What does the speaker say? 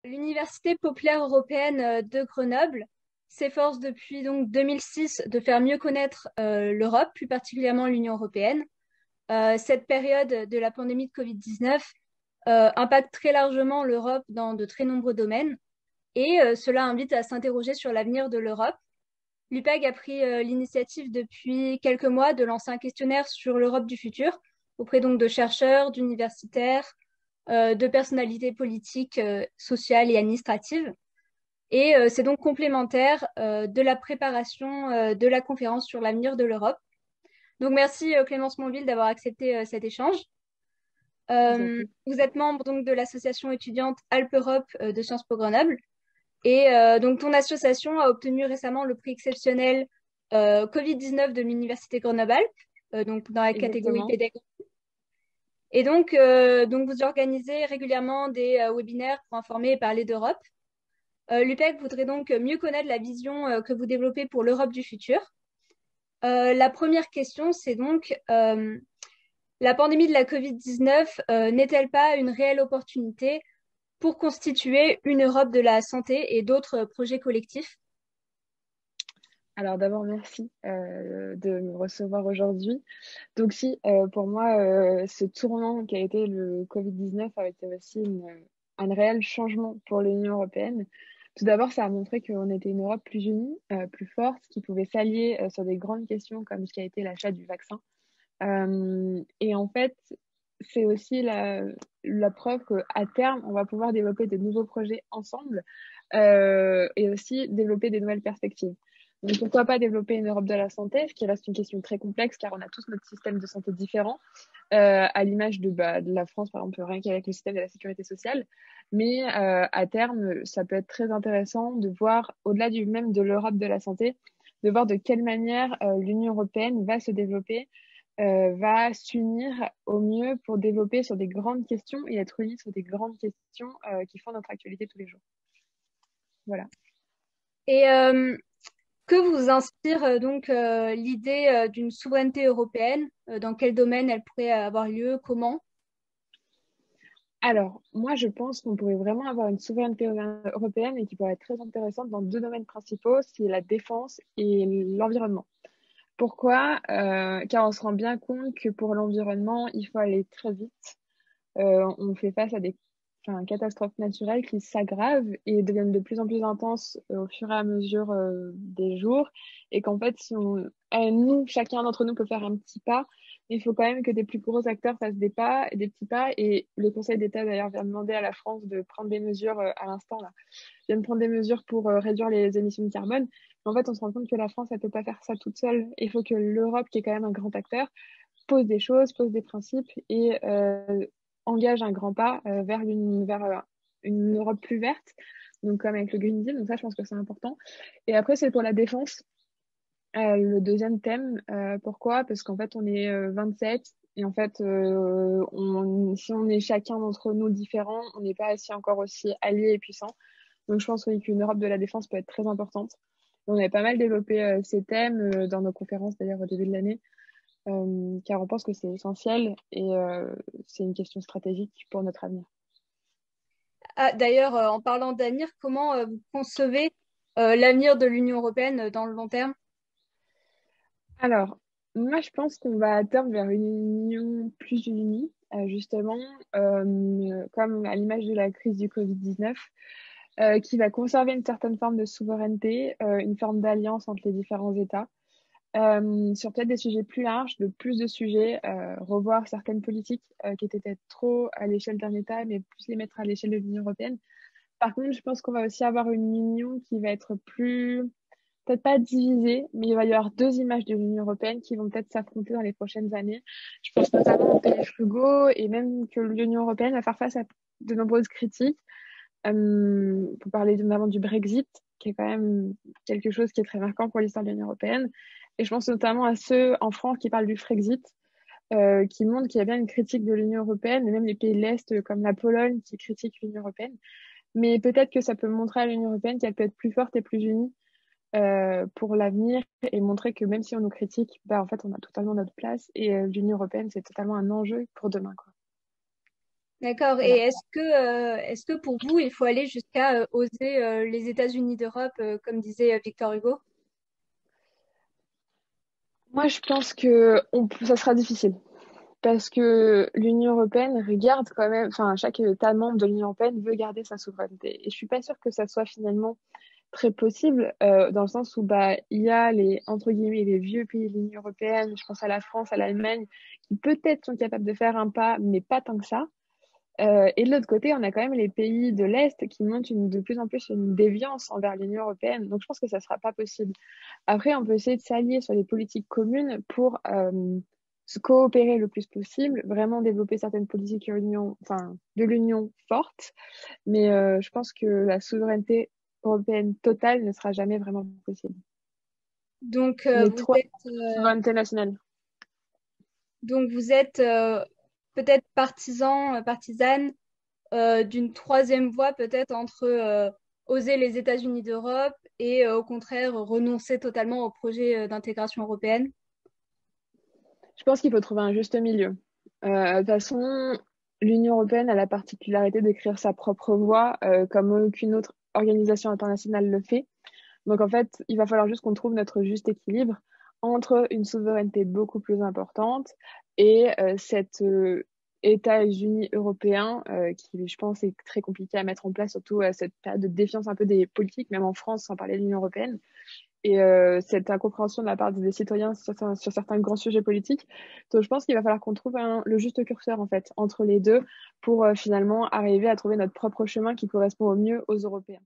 L'Université populaire européenne de Grenoble s'efforce depuis donc 2006 de faire mieux connaître l'Europe, plus particulièrement l'Union européenne. Cette période de la pandémie de Covid-19 impacte très largement l'Europe dans de très nombreux domaines et cela invite à s'interroger sur l'avenir de l'Europe. L'UPEG a pris l'initiative depuis quelques mois de lancer un questionnaire sur l'Europe du futur auprès donc de chercheurs, d'universitaires, de personnalités politiques, sociales et administratives. Et c'est donc complémentaire de la préparation de la conférence sur l'avenir de l'Europe. Donc merci Clémence Monville d'avoir accepté cet échange. Je vous en prie. Vous êtes membre donc de l'association étudiante Alpes-Europe de Sciences Po Grenoble. Et donc ton association a obtenu récemment le prix exceptionnel Covid-19 de l'Université Grenoble-Alpes, donc dans la catégorie Exactement. pédagogie. Et donc vous organisez régulièrement des webinaires pour informer et parler d'Europe. L'UPEC voudrait donc mieux connaître la vision que vous développez pour l'Europe du futur. La première question, c'est donc la pandémie de la Covid-19 n'est-elle pas une réelle opportunité pour constituer une Europe de la santé et d'autres projets collectifs? Alors d'abord, merci de me recevoir aujourd'hui. Donc si, pour moi, ce tournant qui a été le Covid-19 a été aussi un réel changement pour l'Union européenne. Tout d'abord, ça a montré qu'on était une Europe plus unie, plus forte, qui pouvait s'allier sur des grandes questions comme ce qui a été l'achat du vaccin. Et en fait, c'est aussi la preuve qu'à terme, on va pouvoir développer de nouveaux projets ensemble et aussi développer des nouvelles perspectives. Donc pourquoi pas développer une Europe de la santé, ce qui reste une question très complexe car on a tous notre système de santé différent, à l'image de la France par exemple, rien qu'avec le système de la sécurité sociale. Mais à terme, ça peut être très intéressant de voir, au-delà du même de l'Europe de la santé, de voir de quelle manière l'Union européenne va se développer, va s'unir au mieux pour développer sur des grandes questions et être unis sur des grandes questions qui font notre actualité tous les jours. Voilà. Et que vous inspire donc l'idée d'une souveraineté européenne? Dans quel domaine elle pourrait avoir lieu? Comment? Alors, moi, je pense qu'on pourrait vraiment avoir une souveraineté européenne et qui pourrait être très intéressante dans deux domaines principaux, c'est la défense et l'environnement. Pourquoi? Car on se rend bien compte que pour l'environnement, il faut aller très vite. On fait face à des catastrophes naturelles qui s'aggravent et deviennent de plus en plus intenses au fur et à mesure des jours. Et qu'en fait, si nous, chacun d'entre nous peut faire un petit pas, il faut quand même que des plus gros acteurs fassent des pas, des petits pas. Et le Conseil d'État, d'ailleurs, vient demander à la France de prendre des mesures à l'instant, là, vient de prendre des mesures pour réduire les émissions de carbone. Mais en fait, on se rend compte que la France, elle peut pas faire ça toute seule. Il faut que l'Europe, qui est quand même un grand acteur, pose des choses, pose des principes et engage un grand pas vers une Europe plus verte, donc comme avec le Green Deal. Donc ça, je pense que c'est important. Et après, c'est pour la défense. Le deuxième thème, pourquoi? Parce qu'en fait, on est 27 et en fait, si on est chacun d'entre nous différents, on n'est pas assez encore aussi alliés et puissants. Donc je pense oui, qu'une Europe de la défense peut être très importante. On avait pas mal développé ces thèmes dans nos conférences d'ailleurs au début de l'année, car on pense que c'est essentiel et c'est une question stratégique pour notre avenir. Ah, d'ailleurs, en parlant d'avenir, comment vous concevez l'avenir de l'Union européenne dans le long terme? Alors, moi, je pense qu'on va à terme vers une union plus unie, justement, comme à l'image de la crise du Covid-19, qui va conserver une certaine forme de souveraineté, une forme d'alliance entre les différents États, sur peut-être des sujets plus larges, de plus de sujets, revoir certaines politiques qui étaient peut-être trop à l'échelle d'un État, mais plus les mettre à l'échelle de l'Union européenne. Par contre, je pense qu'on va aussi avoir une union qui va être plus peut-être pas divisé, mais il va y avoir deux images de l'Union européenne qui vont peut-être s'affronter dans les prochaines années. Je pense notamment aux pays frugaux et même que l'Union européenne va faire face à de nombreuses critiques. Pour parler notamment du Brexit, qui est quand même quelque chose qui est très marquant pour l'histoire de l'Union européenne. Et je pense notamment à ceux en France qui parlent du Frexit, qui montrent qu'il y a bien une critique de l'Union européenne, et même les pays de l'Est comme la Pologne qui critiquent l'Union européenne. Mais peut-être que ça peut montrer à l'Union européenne qu'elle peut être plus forte et plus unie pour l'avenir et montrer que même si on nous critique, bah, en fait, on a totalement notre place et l'Union européenne, c'est totalement un enjeu pour demain, quoi. D'accord. Et Voilà. est-ce que pour vous, il faut aller jusqu'à oser les États-Unis d'Europe, comme disait Victor Hugo? Moi, je pense que ça sera difficile parce que l'Union européenne regarde quand même, enfin, chaque État membre de l'Union européenne veut garder sa souveraineté. Et je suis pas sûre que ça soit finalement très possible dans le sens où bah, il y a les, entre guillemets, les vieux pays de l'Union européenne, je pense à la France, à l'Allemagne, qui peut-être sont capables de faire un pas, mais pas tant que ça. Et de l'autre côté, on a quand même les pays de l'Est qui montrent de plus en plus une déviance envers l'Union européenne. Donc, je pense que ça ne sera pas possible. Après, on peut essayer de s'allier sur des politiques communes pour se coopérer le plus possible, vraiment développer certaines politiques enfin, de l'Union fortes. Mais je pense que la souveraineté européenne totale ne sera jamais vraiment possible. Donc, Mais toi, souveraineté nationale. vous êtes peut-être partisan, partisane d'une troisième voie, peut-être entre oser les États-Unis d'Europe et au contraire renoncer totalement au projet d'intégration européenne. Je pense qu'il faut trouver un juste milieu. De toute façon, l'Union européenne a la particularité d'écrire sa propre voie, comme aucune autre organisation internationale le fait. Donc en fait, il va falloir juste qu'on trouve notre juste équilibre entre une souveraineté beaucoup plus importante et cet États-Unis européen qui, je pense, est très compliqué à mettre en place, surtout à cette période de défiance un peu des politiques, même en France, sans parler de l'Union européenne. Et cette incompréhension de la part des citoyens sur certains grands sujets politiques. Donc je pense qu'il va falloir qu'on trouve le juste curseur en fait entre les deux pour finalement arriver à trouver notre propre chemin qui correspond au mieux aux Européens.